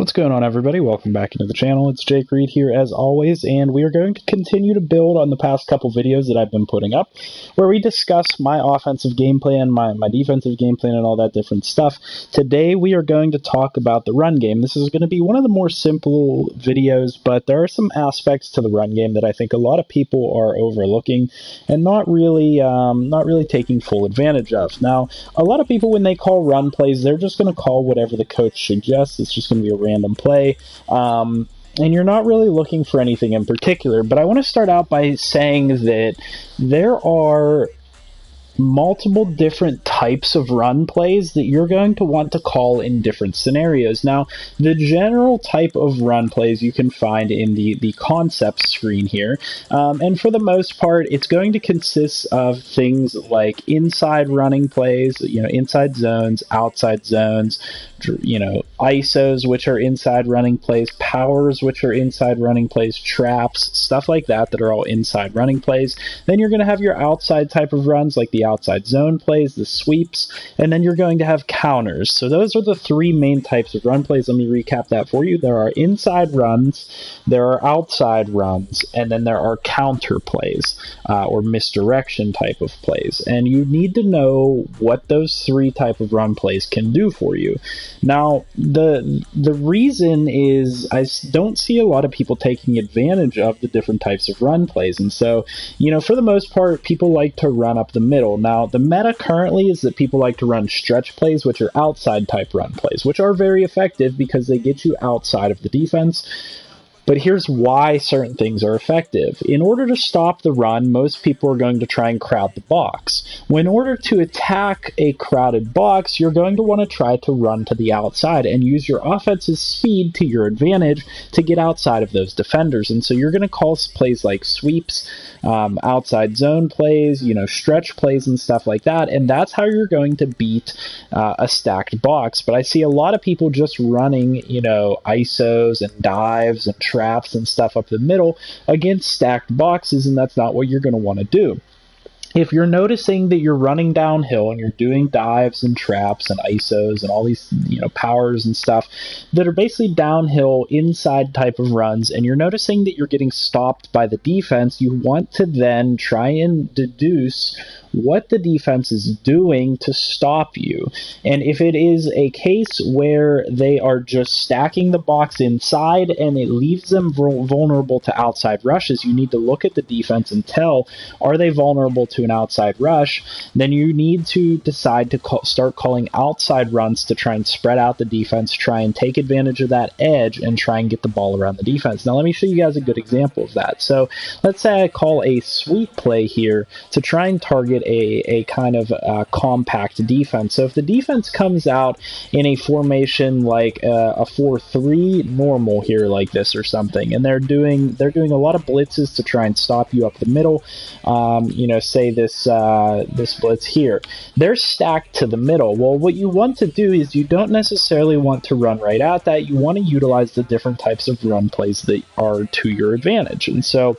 What's going on, everybody? Welcome back into the channel. It's Jake Reid here as always, and we are going to continue to build on the past couple videos that I've been putting up, where we discuss my offensive game plan, my defensive game plan, and all that different stuff. Today we are going to talk about the run game. This is going to be one of the more simple videos, but there are some aspects to the run game that I think a lot of people are overlooking and not really taking full advantage of. Now, a lot of people, when they call run plays, they're just going to call whatever the coach suggests. It's just going to be a random play, and you're not really looking for anything in particular. But I want to start out by saying that there are multiple different types of run plays that you're going to want to call in different scenarios. Now, the general type of run plays you can find in the concept screen here, and for the most part, it's going to consist of things like inside running plays, inside zones, outside zones, ISOs, which are inside running plays, powers, which are inside running plays, traps, stuff like that that are all inside running plays. Then you're going to have your outside type of runs, like the outside zone plays, the sweeps, and then you're going to have counters. So those are the three main types of run plays. Let me recap that for you. There are inside runs, there are outside runs, and then there are counter plays, or misdirection type of plays. And you need to know what those three type of run plays can do for you. Now, the reason is I don't see a lot of people taking advantage of the different types of run plays. And so, for the most part, people like to run up the middle. Now, the meta currently is that people like to run stretch plays, which are outside type run plays, which are very effective because they get you outside of the defense. But here's why certain things are effective. In order to stop the run, most people are going to try and crowd the box. Well, in order to attack a crowded box, you're going to want to try to run to the outside and use your offense's speed to your advantage to get outside of those defenders. And so you're going to call plays like sweeps, outside zone plays, stretch plays and stuff like that. And that's how you're going to beat a stacked box. But I see a lot of people just running, ISOs and dives and traps and stuff up the middle against stacked boxes, and that's not what you're going to want to do. If you're noticing that you're running downhill and you're doing dives and traps and ISOs and all these, powers and stuff that are basically downhill inside type of runs, and you're noticing that you're getting stopped by the defense, you want to then try and deduce what the defense is doing to stop you. And if it is a case where they are just stacking the box inside and it leaves them vulnerable to outside rushes, you need to look at the defense and tell, are they vulnerable to an outside rush? Then you need to decide to start calling outside runs to try and spread out the defense, try and take advantage of that edge, and try and get the ball around the defense. Now let me show you guys a good example of that. So let's say I call a sweep play here to try and target a kind of compact defense. So if the defense comes out in a formation like a 4-3 normal here like this or something, and they're doing a lot of blitzes to try and stop you up the middle, say this blitz here, they're stacked to the middle. Well, what you want to do is you don't necessarily want to run right at that. You want to utilize the different types of run plays that are to your advantage. And so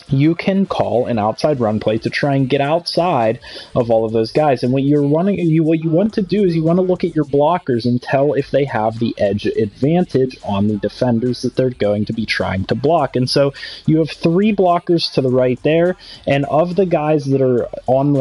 you can call an outside run play to try and get outside of all of those guys. And what you want to do is you want to look at your blockers and tell if they have the edge advantage on the defenders that they're going to be trying to block. And so you have three blockers to the right there, and of the guys that are on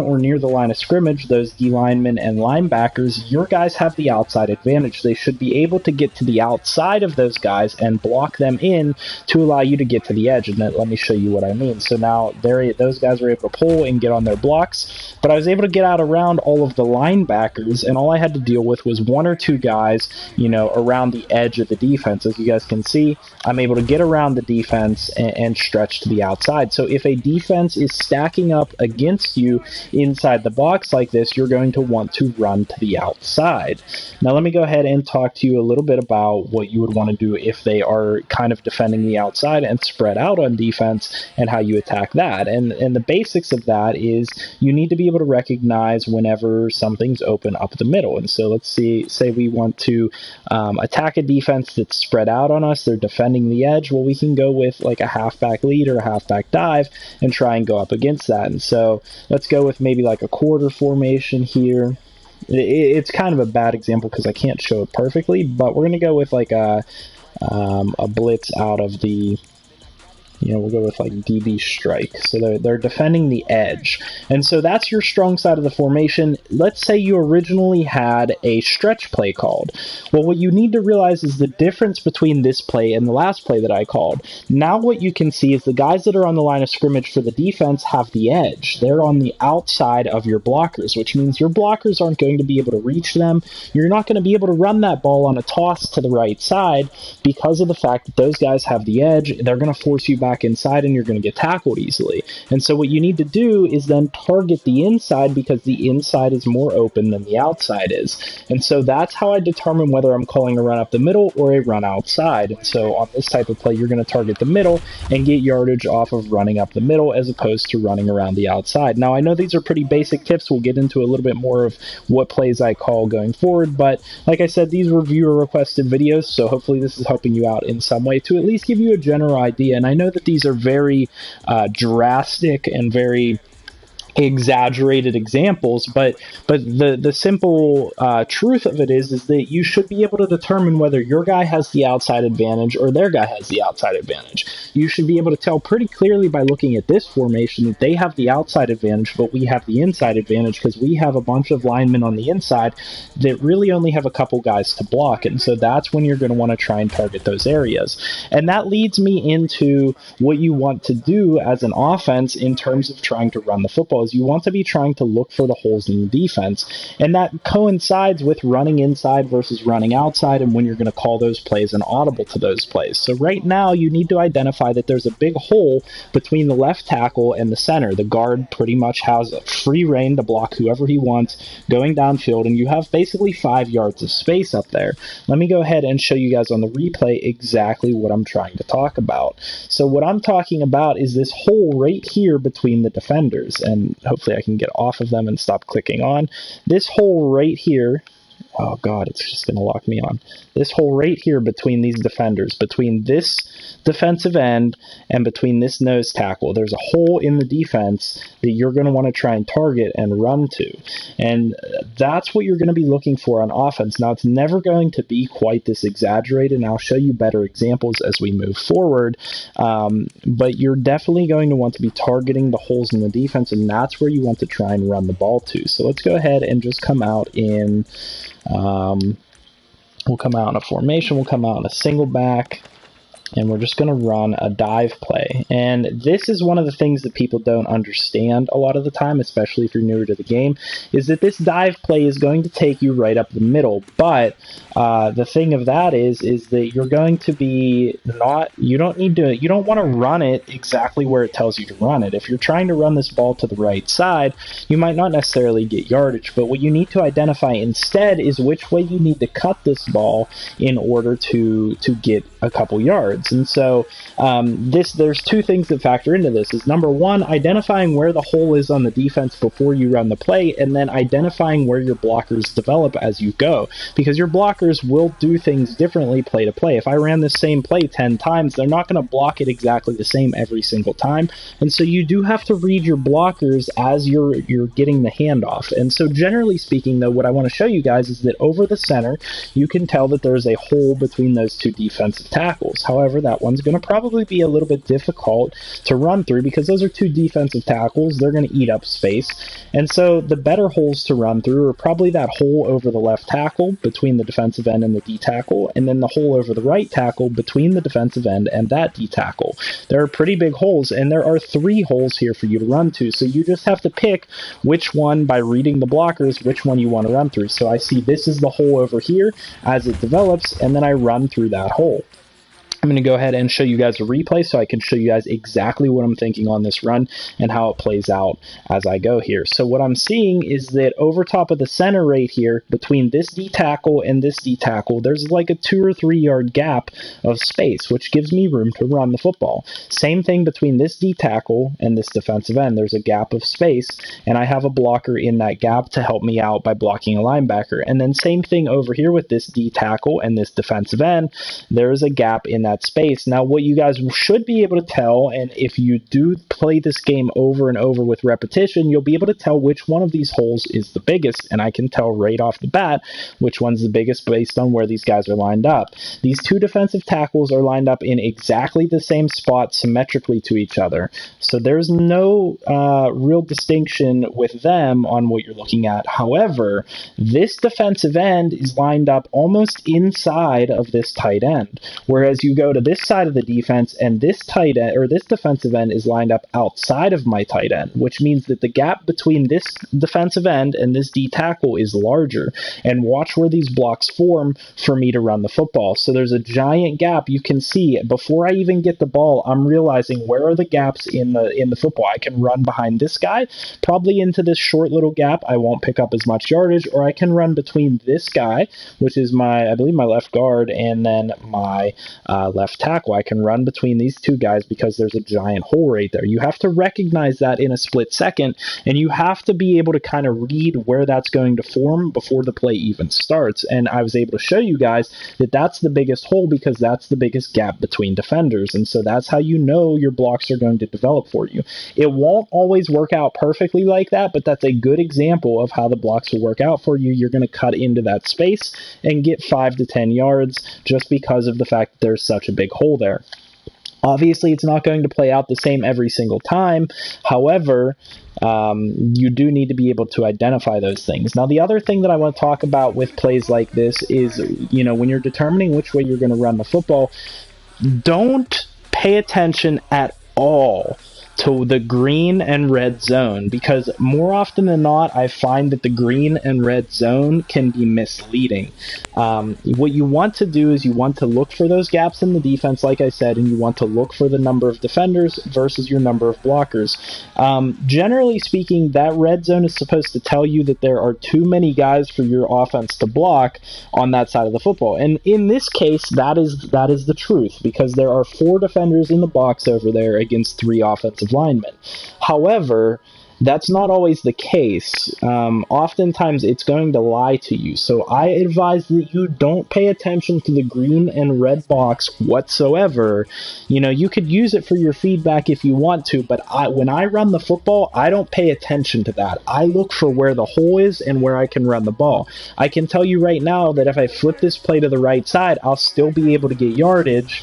or near the line of scrimmage, those D linemen and linebackers, your guys have the outside advantage. They should be able to get to the outside of those guys and block them in to allow you to get to the edge. And let me show you what I mean. So now those guys were able to pull and get on their blocks, but I was able to get out around all of the linebackers, and all I had to deal with was one or two guys, around the edge of the defense. As you guys can see, I'm able to get around the defense and stretch to the outside. So if a defense is stacking up against you inside the box like this, you're going to want to run to the outside. Now let me go ahead and talk to you a little bit about what you would want to do if they are kind of defending the outside and spread out on defense, and how you attack that. And the basics of that is you need to be able to recognize whenever something's open up the middle. And so let's say we want to attack a defense that's spread out on us, they're defending the edge. Well, we can go with like a halfback lead or a halfback dive and try and go up against that. And so let's go with maybe like a quarter formation here. it's kind of a bad example because I can't show it perfectly, but we're going to go with like a blitz out of the, we'll go with like DB strike. So they're defending the edge. And so that's your strong side of the formation. Let's say you originally had a stretch play called. Well, what you need to realize is the difference between this play and the last play that I called. Now what you can see is the guys that are on the line of scrimmage for the defense have the edge. They're on the outside of your blockers, which means your blockers aren't going to be able to reach them. You're not going to be able to run that ball on a toss to the right side because of the fact that those guys have the edge. They're going to force you back inside and you're going to get tackled easily. And so what you need to do is then target the inside because the inside is more open than the outside is. And so that's how I determine whether I'm calling a run up the middle or a run outside. And so on this type of play, you're going to target the middle and get yardage off of running up the middle as opposed to running around the outside. Now, I know these are pretty basic tips. We'll get into a little bit more of what plays I call going forward. But like I said, these were viewer requested videos. So hopefully this is helping you out in some way to at least give you a general idea. And I know that these are very drastic and very exaggerated examples, but the simple truth of it is that you should be able to determine whether your guy has the outside advantage or their guy has the outside advantage. You should be able to tell pretty clearly by looking at this formation that they have the outside advantage, but we have the inside advantage because we have a bunch of linemen on the inside that really only have a couple guys to block, and so that's when you're going to want to try and target those areas. And that leads me into what you want to do as an offense in terms of trying to run the football. Is you want to be trying to look for the holes in the defense, and that coincides with running inside versus running outside and when you're going to call those plays and audible to those plays. So right now you need to identify that there's a big hole between the left tackle and the center. The guard pretty much has a free reign to block whoever he wants going downfield, and you have basically 5 yards of space up there. Let me go ahead and show you guys on the replay exactly what I'm trying to talk about. So what I'm talking about is this hole right here between the defenders, and hopefully I can get off of them and stop clicking on. This hole right here, oh god, it's just going to lock me on. This hole right here between these defenders, between this defensive end and between this nose tackle, there's a hole in the defense that you're going to want to try and target and run to. And that's what you're going to be looking for on offense. Now, it's never going to be quite this exaggerated, and I'll show you better examples as we move forward. But you're definitely going to want to be targeting the holes in the defense, and that's where you want to try and run the ball to. So let's go ahead and just come out in... we'll come out in a formation, we'll come out in a single back, and we're just going to run a dive play. And this is one of the things that people don't understand a lot of the time, especially if you're newer to the game, is that this dive play is going to take you right up the middle. But the thing of that is that you're going to be you don't want to run it exactly where it tells you to run it. If you're trying to run this ball to the right side, you might not necessarily get yardage, but what you need to identify instead is which way you need to cut this ball in order to get a couple yards. And so there's 2 things that factor into this. Is number 1, identifying where the hole is on the defense before you run the play, and then identifying where your blockers develop as you go, because your blockers will do things differently play to play. If I ran the same play 10 times, they're not going to block it exactly the same every single time, and so you do have to read your blockers as you're getting the handoff. And so generally speaking, though, what I want to show you guys is that over the center, you can tell that there's a hole between those 2 defensive tackles. However, that one's going to probably be a little bit difficult to run through because those are 2 defensive tackles. They're going to eat up space. And so the better holes to run through are probably that hole over the left tackle between the defensive end and the D tackle, and then the hole over the right tackle between the defensive end and that D tackle. There are pretty big holes, and there are 3 holes here for you to run to. So you just have to pick which one, by reading the blockers, which one you want to run through. So I see this is the hole over here as it develops, and then I run through that hole. I'm going to go ahead and show you guys a replay so I can show you guys exactly what I'm thinking on this run and how it plays out as I go here. So what I'm seeing is that over top of the center right here, between this D tackle and this D tackle, there's like a 2 or 3 yard gap of space, which gives me room to run the football. Same thing between this D tackle and this defensive end. There's a gap of space, and I have a blocker in that gap to help me out by blocking a linebacker. And then same thing over here with this D tackle and this defensive end. There is a gap in that that space. Now, what you guys should be able to tell, and if you do play this game over and over with repetition, you'll be able to tell which one of these holes is the biggest, and I can tell right off the bat which one's the biggest based on where these guys are lined up. These two defensive tackles are lined up in exactly the same spot symmetrically to each other, so there's no real distinction with them on what you're looking at. However, this defensive end is lined up almost inside of this tight end, whereas you go to this side of the defense and this tight end or this defensive end is lined up outside of my tight end, which means that the gap between this defensive end and this D tackle is larger. And watch where these blocks form for me to run the football. So there's a giant gap. You can see before I even get the ball, I'm realizing where are the gaps in the football. I can run behind this guy, probably into this short little gap. I won't pick up as much yardage, or I can run between this guy, which is I believe my left guard, and then my left tackle. I can run between these two guys because there's a giant hole right there. You have to recognize that in a split second, and you have to be able to kind of read where that's going to form before the play even starts. And I was able to show you guys that that's the biggest hole because that's the biggest gap between defenders. And so that's how you know your blocks are going to develop for you. It won't always work out perfectly like that, but that's a good example of how the blocks will work out for you. You're going to cut into that space and get 5 to 10 yards just because of the fact that there's such a big hole there. Obviously, it's not going to play out the same every single time. However, you do need to be able to identify those things. Now, the other thing that I want to talk about with plays like this is, when you're determining which way you're going to run the football, don't pay attention at all to the green and red zone, because more often than not, I find that the green and red zone can be misleading. What you want to do is you want to look for those gaps in the defense, like I said, and you want to look for the number of defenders versus your number of blockers. Generally speaking, that red zone is supposed to tell you that there are too many guys for your offense to block on that side of the football. And in this case, that is the truth, because there are 4 defenders in the box over there against 3 offensive linemen. However, that's not always the case. Oftentimes, it's going to lie to you. So I advise that you don't pay attention to the green and red box whatsoever. You could use it for your feedback if you want to, but when I run the football, I don't pay attention to that. I look for where the hole is and where I can run the ball. I can tell you right now that if I flip this play to the right side, I'll still be able to get yardage,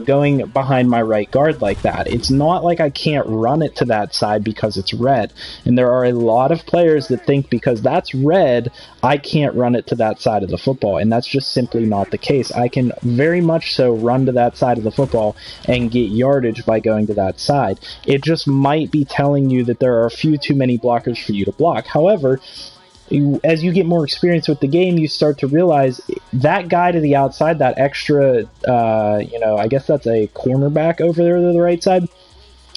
going behind my right guard like that. It's not like I can't run it to that side because it's red. And there are a lot of players that think because that's red, I can't run it to that side of the football. And that's just simply not the case. I can very much so run to that side of the football and get yardage by going to that side. It just might be telling you that there are a few too many blockers for you to block. However, as you get more experience with the game, you start to realize that guy to the outside, that extra, I guess that's a cornerback over there to the right side,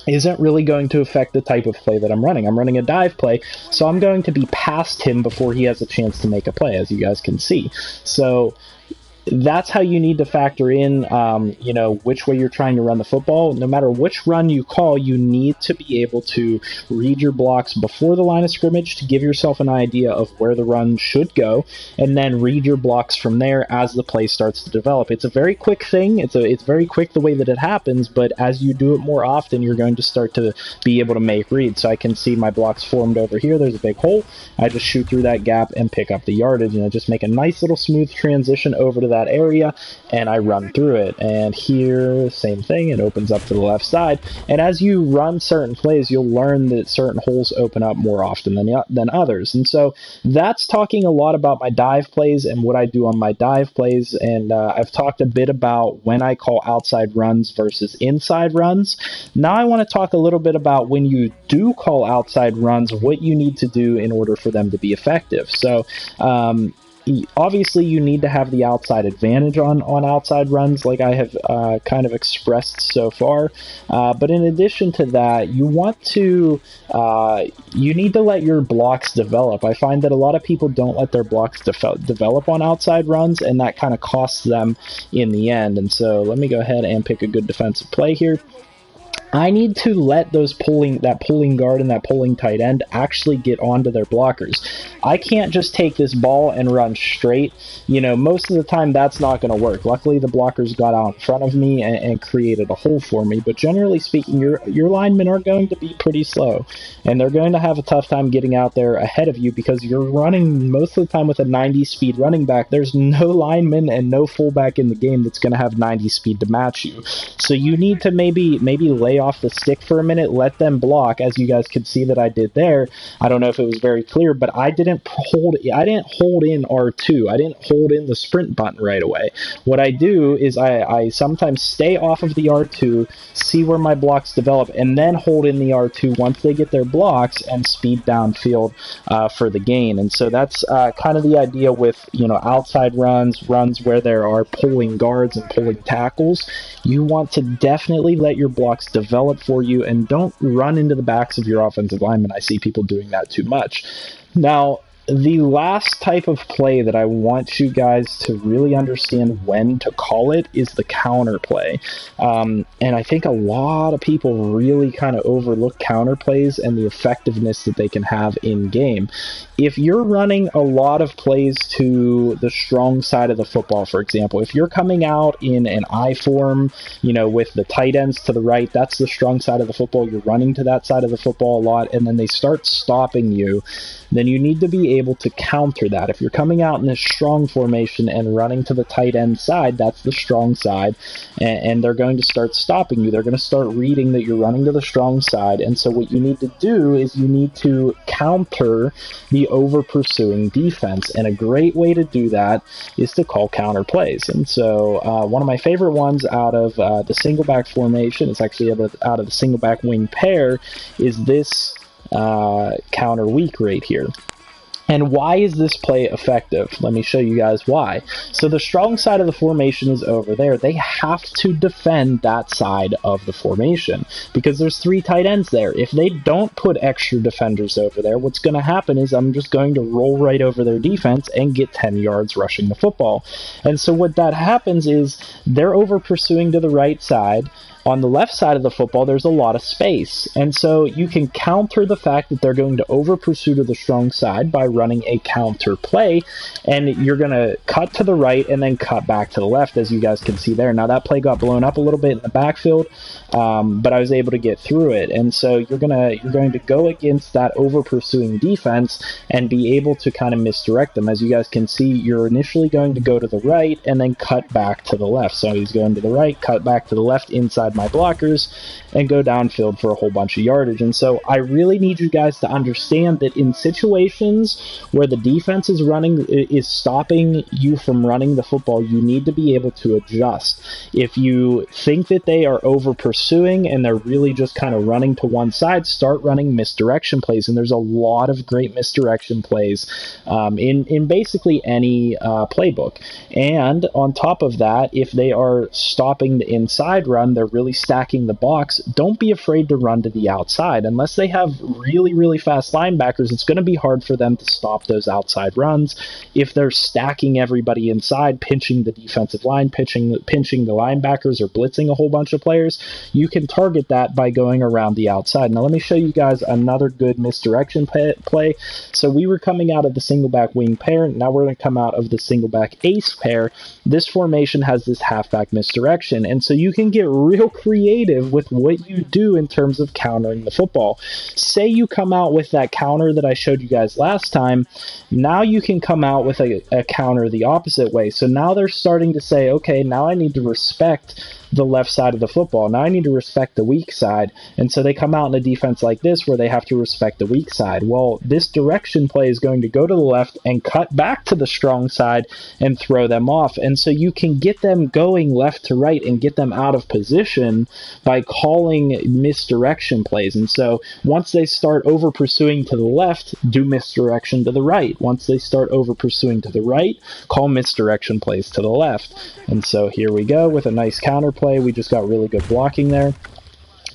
isn't really going to affect the type of play that I'm running. I'm running a dive play, so I'm going to be past him before he has a chance to make a play, as you guys can see. So that's how you need to factor in, which way you're trying to run the football. No matter which run you call, you need to be able to read your blocks before the line of scrimmage to give yourself an idea of where the run should go, and then read your blocks from there as the play starts to develop. It's a very quick thing. It's very quick the way that it happens, but as you do it more often, you're going to start to be able to make reads. So I can see my blocks formed over here. There's a big hole. I just shoot through that gap and pick up the yardage, just make a nice little smooth transition over to that area, and I run through it. And here, same thing, it opens up to the left side. And as you run certain plays, you'll learn that certain holes open up more often than others. And so that's talking a lot about my dive plays and what I do on my dive plays. And I've talked a bit about when I call outside runs versus inside runs. Now I want to talk a little bit about when you do call outside runs, what you need to do in order for them to be effective. So obviously, you need to have the outside advantage on outside runs, like I have kind of expressed so far. But in addition to that, you need to let your blocks develop. I find that a lot of people don't let their blocks develop on outside runs, and that kind of costs them in the end. And so let me go ahead and pick a good defensive play here. I need to let that pulling guard and that pulling tight end actually get onto their blockers. I can't just take this ball and run straight. Most of the time that's not going to work. Luckily, the blockers got out in front of me and created a hole for me. But generally speaking, your linemen are going to be pretty slow, and they're going to have a tough time getting out there ahead of you because you're running most of the time with a 90 speed running back. There's no lineman and no fullback in the game that's going to have 90 speed to match you. So you need to maybe lay off the stick for a minute, let them block, as you guys could see that I did there. I don't know if it was very clear, but I didn't hold in R2. I didn't hold in the sprint button right away. What I do is I sometimes stay off of the R2, see where my blocks develop, and then hold in the R2 once they get their blocks and speed downfield for the gain. And so that's kind of the idea with outside runs where there are pulling guards and pulling tackles. You want to definitely let your blocks develop for you and don't run into the backs of your offensive linemen. I see people doing that too much. Now, the last type of play that I want you guys to really understand when to call it is the counter play. And I think a lot of people really kind of overlook counter plays and the effectiveness that they can have in game. If you're running a lot of plays to the strong side of the football, for example, if you're coming out in an I form, with the tight ends to the right, that's the strong side of the football. You're running to that side of the football a lot, and then they start stopping you, then you need to be able to counter that. If you're coming out in a strong formation and running to the tight end side, that's the strong side, and they're going to start stopping you. They're going to start reading that you're running to the strong side, and so what you need to do is you need to counter the over-pursuing defense, and a great way to do that is to call counter plays. And so one of my favorite ones out of the single-back formation, it's actually out of the single-back wing pair, is this counter weak right here. And why is this play effective? Let me show you guys why. So the strong side of the formation is over there. They have to defend that side of the formation because there's 3 tight ends there. If they don't put extra defenders over there, what's going to happen is I'm just going to roll right over their defense and get 10 yards rushing the football. And so what that happens is they're over pursuing to the right side. On the left side of the football, there's a lot of space, and so you can counter the fact that they're going to over-pursue to the strong side by running a counter play, and you're going to cut to the right and then cut back to the left, as you guys can see there. Now, that play got blown up a little bit in the backfield, but I was able to get through it, and so you're going to go against that over-pursuing defense and be able to kind of misdirect them. As you guys can see, you're initially going to go to the right and then cut back to the left. So he's going to the right, cut back to the left inside my blockers, and go downfield for a whole bunch of yardage. And so I really need you guys to understand that in situations where the defense is stopping you from running the football, you need to be able to adjust. If you think that they are over pursuing and they're really just kind of running to one side, start running misdirection plays. And there's a lot of great misdirection plays in basically any playbook. And on top of that, if they are stopping the inside run, they're really stacking the box, don't be afraid to run to the outside. Unless they have really, really fast linebackers, it's going to be hard for them to stop those outside runs. If they're stacking everybody inside, pinching the defensive line, pinching the linebackers, or blitzing a whole bunch of players, you can target that by going around the outside. Now let me show you guys another good misdirection play. So we were coming out of the single back wing pair, now we're going to come out of the single back ace pair. This formation has this halfback misdirection, and so you can get real creative with what you do in terms of countering the football. Say you come out with that counter that I showed you guys last time, now you can come out with a counter the opposite way. So now they're starting to say, okay, now I need to respect the left side of the football. Now I need to respect the weak side. And so they come out in a defense like this where they have to respect the weak side. Well, this direction play is going to go to the left and cut back to the strong side and throw them off. And so you can get them going left to right and get them out of position by calling misdirection plays. And so once they start over pursuing to the left, do misdirection to the right. Once they start over pursuing to the right, call misdirection plays to the left. And so here we go with a nice counter play. We just got really good blocking there.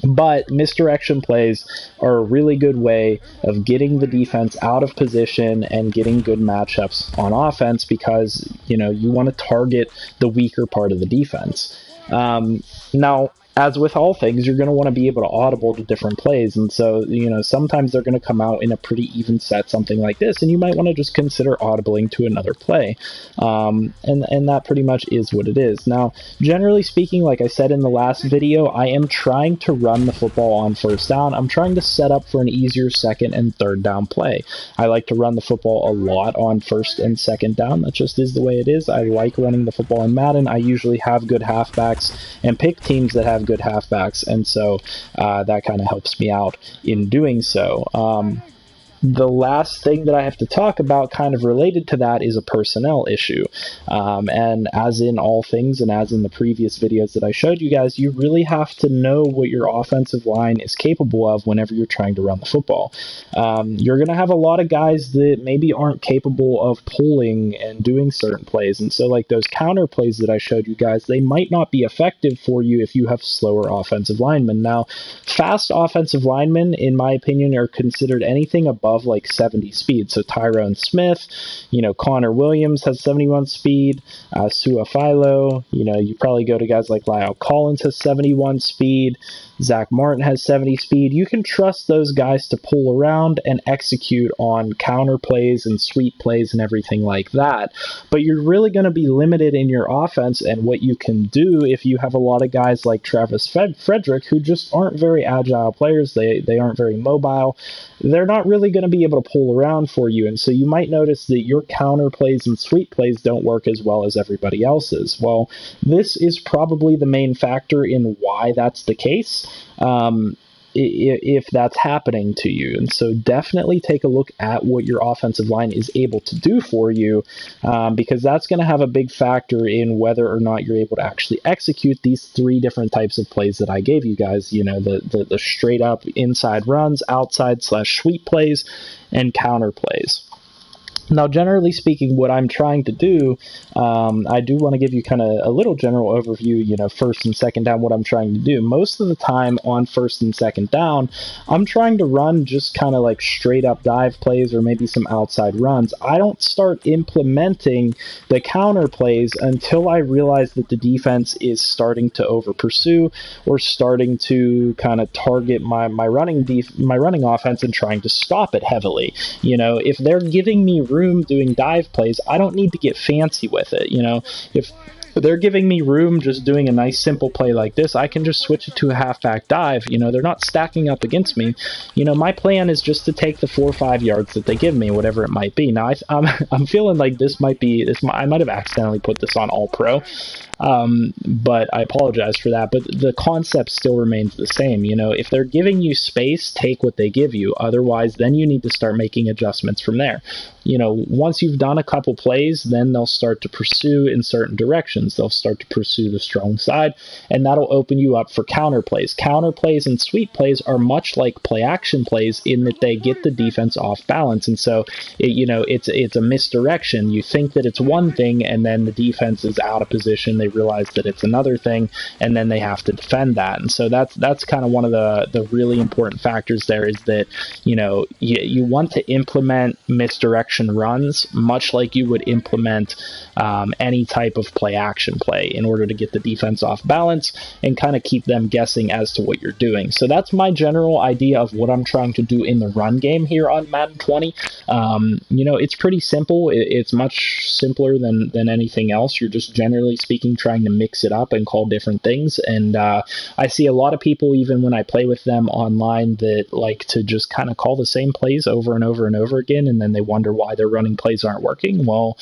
But misdirection plays are a really good way of getting the defense out of position and getting good matchups on offense because, you want to target the weaker part of the defense. Now, as with all things, you're going to want to be able to audible to different plays. And so, sometimes they're going to come out in a pretty even set, something like this, and you might want to just consider audibling to another play. And that pretty much is what it is. Now, generally speaking, like I said in the last video, I am trying to run the football on first down. I'm trying to set up for an easier second and third down play. I like to run the football a lot on first and second down. That just is the way it is. I like running the football in Madden. I usually have good halfbacks and pick teams that have good halfbacks, and so that kind of helps me out in doing so. The last thing that I have to talk about kind of related to that is a personnel issue. And as in all things, and as in the previous videos that I showed you guys, you really have to know what your offensive line is capable of whenever you're trying to run the football. You're going to have a lot of guys that maybe aren't capable of pulling and doing certain plays. And so like those counter plays that I showed you guys, they might not be effective for you if you have slower offensive linemen. Now, fast offensive linemen, in my opinion, are considered anything above like 70 speed. So Tyrone Smith, Connor Williams has 71 speed, Suafilo, you probably go to guys like Lyle Collins has 71 speed, Zach Martin has 70 speed. You can trust those guys to pull around and execute on counter plays and sweep plays and everything like that. But you're really going to be limited in your offense and what you can do if you have a lot of guys like Travis Frederick who just aren't very agile players. They aren't very mobile. They're not really going to be able to pull around for you. And so you might notice that your counter plays and sweep plays don't work as well as everybody else's. Well, this is probably the main factor in why that's the case. If that's happening to you. And so definitely take a look at what your offensive line is able to do for you, because that's going to have a big factor in whether or not you're able to actually execute these three different types of plays that I gave you guys, the straight up inside runs, outside / sweep plays, and counter plays. Now, generally speaking, what I'm trying to do, I do want to give you kind of a little general overview, first and second down, what I'm trying to do. Most of the time on first and second down, I'm trying to run just kind of like straight up dive plays or maybe some outside runs. I don't start implementing the counter plays until I realize that the defense is starting to over pursue or starting to kind of target my running offense and trying to stop it heavily. If they're giving me room doing dive plays, I don't need to get fancy with it. If they're giving me room just doing a nice simple play like this, I can just switch it to a halfback dive. They're not stacking up against me. My plan is just to take the 4 or 5 yards that they give me, whatever it might be. Now, I'm feeling like I might have accidentally put this on All Pro, but I apologize for that. But the concept still remains the same. If they're giving you space, take what they give you. Otherwise, then you need to start making adjustments from there. Once you've done a couple plays, then they'll start to pursue in certain directions. They'll start to pursue the strong side, and that'll open you up for counter plays. Counter plays and sweep plays are much like play action plays in that they get the defense off balance. And so, it's a misdirection. You think that it's one thing, and then the defense is out of position. They realize that it's another thing, and then they have to defend that. And so that's kind of one of the really important factors there, is that, you want to implement misdirection runs much like you would implement any type of play action play in order to get the defense off balance and kind of keep them guessing as to what you're doing. So that's my general idea of what I'm trying to do in the run game here on Madden 20. It's pretty simple. It's much simpler than anything else. You're just generally speaking trying to mix it up and call different things. And I see a lot of people, even when I play with them online, that like to just kind of call the same plays over and over and over again, and then they wonder why their running plays aren't working. Well,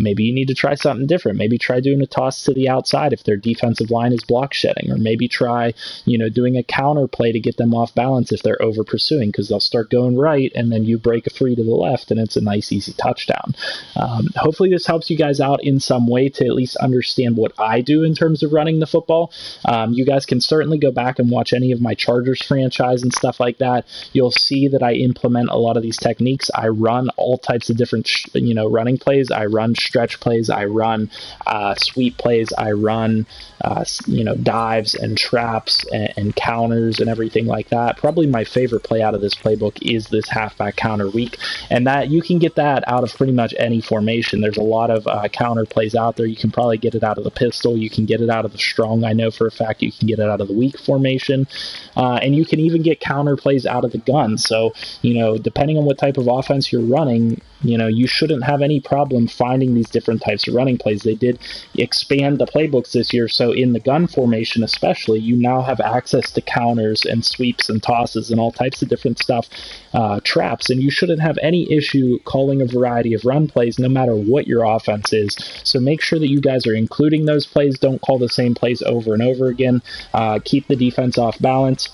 maybe you need to try something different. Maybe try doing a toss to the outside if their defensive line is block shedding, or maybe try, doing a counter play to get them off balance if they're over pursuing, because they'll start going right and then you break a free to the left and it's a nice, easy touchdown. Hopefully this helps you guys out in some way to at least understand what I do in terms of running the football. You guys can certainly go back and watch any of my Chargers franchise and stuff like that. You'll see that I implement a lot of these techniques. I run all types of different, running plays. I run stretch plays I run, sweep plays I run, dives and traps and counters and everything like that. Probably my favorite play out of this playbook is this halfback counter weak, and that you can get that out of pretty much any formation. There's a lot of counter plays out there. You can probably get it out of the pistol. You can get it out of the strong. I know for a fact you can get it out of the weak formation, and you can even get counter plays out of the gun. So, depending on what type of offense you're running, you shouldn't have any problem finding these different types of running plays. They did expand the playbooks this year, so in the gun formation especially, you now have access to counters and sweeps and tosses and all types of different stuff, traps, and you shouldn't have any issue calling a variety of run plays no matter what your offense is. So make sure that you guys are including those plays. Don't call the same plays over and over again. Keep the defense off balance,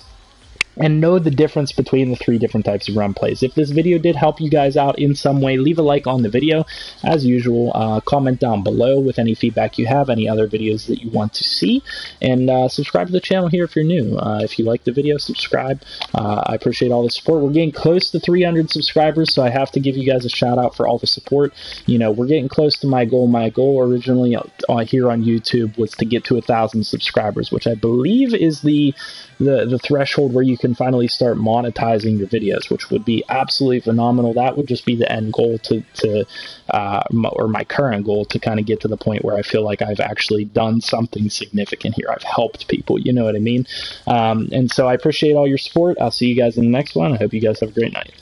and know the difference between the 3 different types of run plays. If this video did help you guys out in some way, leave a like on the video. As usual, comment down below with any feedback you have, any other videos that you want to see, and subscribe to the channel here if you're new. If you like the video, subscribe. I appreciate all the support. We're getting close to 300 subscribers, so I have to give you guys a shout out for all the support. We're getting close to my goal. My goal originally here on YouTube was to get to 1,000 subscribers, which I believe is the threshold where you can finally start monetizing your videos, which would be absolutely phenomenal. That would just be the end goal or my current goal, to kind of get to the point where I feel like I've actually done something significant here. I've helped people, you know what I mean? And so I appreciate all your support. I'll see you guys in the next one. I hope you guys have a great night.